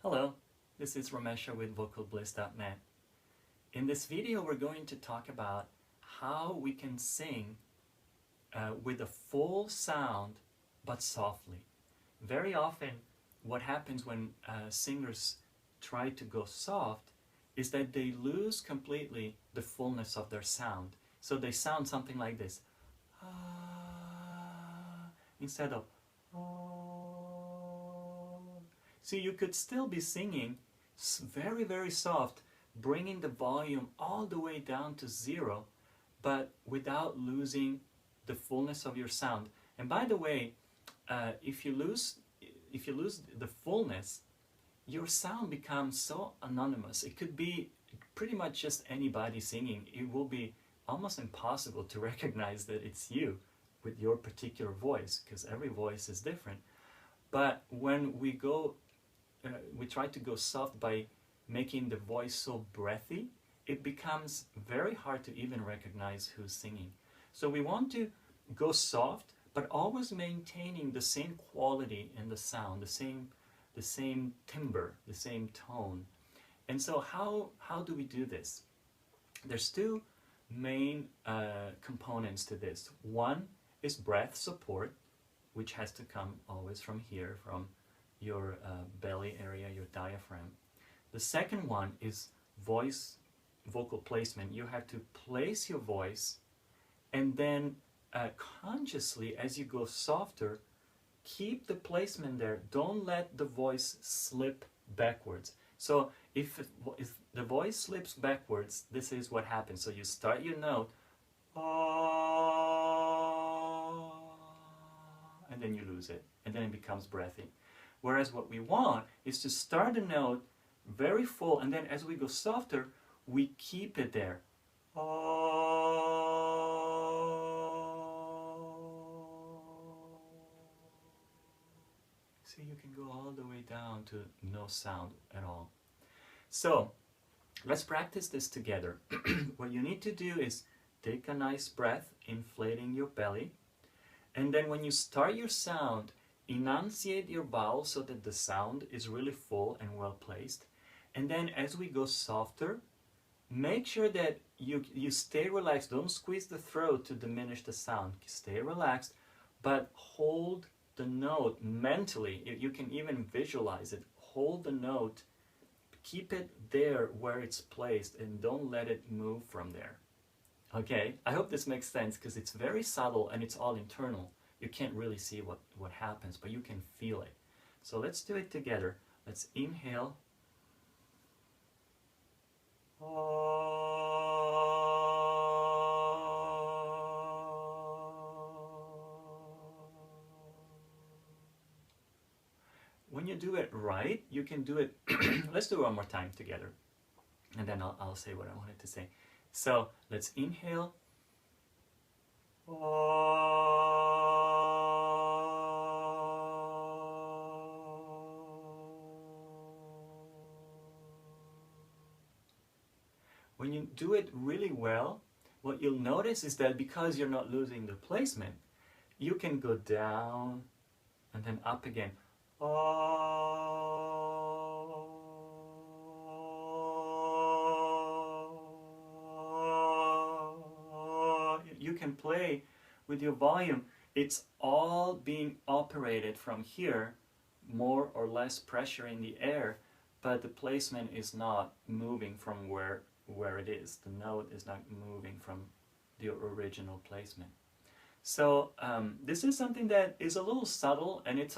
Hello, this is Ramesha with vocalbliss.net. In this video we're going to talk about how we can sing with a full sound but softly. Very often what happens when singers try to go soft is that they lose completely the fullness of their sound. So they sound something like this, instead of so you could still be singing very, very soft, bringing the volume all the way down to 0, but without losing the fullness of your sound. And by the way, if you lose the fullness, your sound becomes so anonymous. It could be pretty much just anybody singing. It will be almost impossible to recognize that it's you with your particular voice, because every voice is different. But when we try to go soft by making the voice so breathy, it becomes very hard to even recognize who's singing. So we want to go soft, but always maintaining the same quality in the sound, the same timbre, the same tone. And so how do we do this? There's two main components to this. One is breath support, which has to come always from here, from your belly area, your diaphragm. The second one is vocal placement. You have to place your voice and then consciously, as you go softer, keep the placement there. Don't let the voice slip backwards. So if the voice slips backwards, this is what happens. So you start your note, and then you lose it, and then it becomes breathy. Whereas what we want is to start a note very full, and then as we go softer, we keep it there. So you can go all the way down to no sound at all. So let's practice this together. What you need to do is take a nice breath, inflating your belly, and then when you start your sound, enunciate your vowels so that the sound is really full and well placed. And then as we go softer, make sure that you stay relaxed. Don't squeeze the throat to diminish the sound. Stay relaxed, but hold the note mentally. You can even visualize it. Hold the note, keep it there where it's placed, and don't let it move from there. Okay, I hope this makes sense, because it's very subtle and it's all internal. You can't really see what happens, but you can feel it. So let's do it together. Let's inhale. When you do it right, you can do it. Let's do it one more time together, and then I'll say what I wanted to say. So let's inhale. When you do it really well, what you'll notice is that because you're not losing the placement, you can go down and then up again. You can play with your volume. It's all being operated from here, more or less pressure in the air, but the placement is not moving from where it is. The note is not moving from the original placement. So this is something that is a little subtle, and it's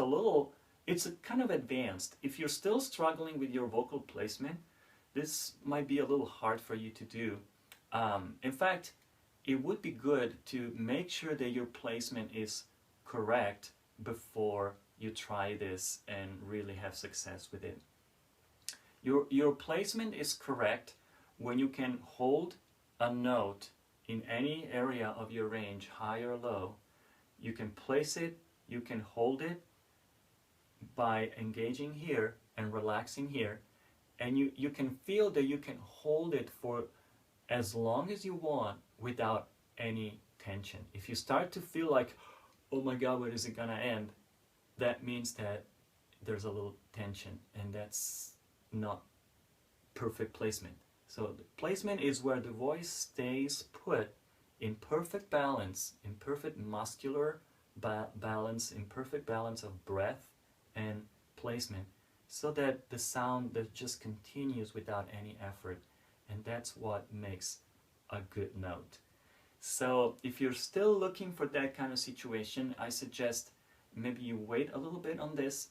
kind of advanced. If you're still struggling with your vocal placement, this might be a little hard for you to do. In fact, it would be good to make sure that your placement is correct before you try this and really have success with it. Your placement is correct when you can hold a note in any area of your range, high or low. You can place it, you can hold it by engaging here and relaxing here, and you can feel that you can hold it for as long as you want without any tension. If you start to feel like, oh my God, when is it gonna end? That means that there's a little tension, and that's not perfect placement. So the placement is where the voice stays put in perfect balance, in perfect muscular balance, in perfect balance of breath and placement, so that the sound that just continues without any effort. And that's what makes a good note. So if you're still looking for that kind of situation, I suggest maybe you wait a little bit on this,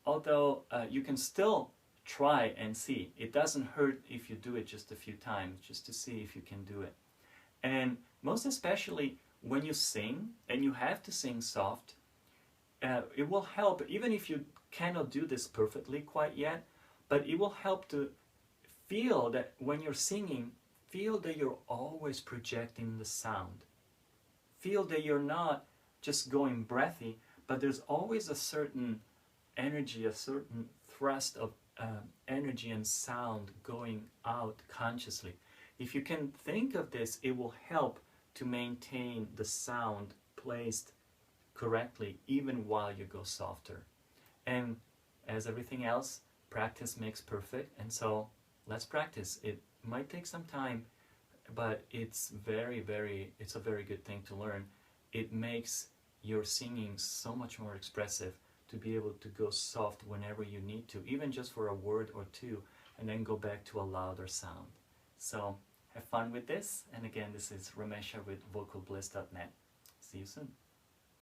although you can still try and see. It doesn't hurt if you do it just a few times, just to see if you can do it. And most especially when you sing, and you have to sing soft, it will help, even if you cannot do this perfectly quite yet, but it will help to feel that when you're singing, feel that you're always projecting the sound. Feel that you're not just going breathy, but there's always a certain energy, a certain thrust of energy and sound going out consciously. If you can think of this, it will help to maintain the sound placed correctly even while you go softer. And as everything else, practice makes perfect, and so let's practice. It might take some time, but it's a very good thing to learn. It makes your singing so much more expressive, to be able to go soft whenever you need to, even just for a word or two, and then go back to a louder sound. So have fun with this, and again, this is Ramesha with vocalbliss.net. See you soon.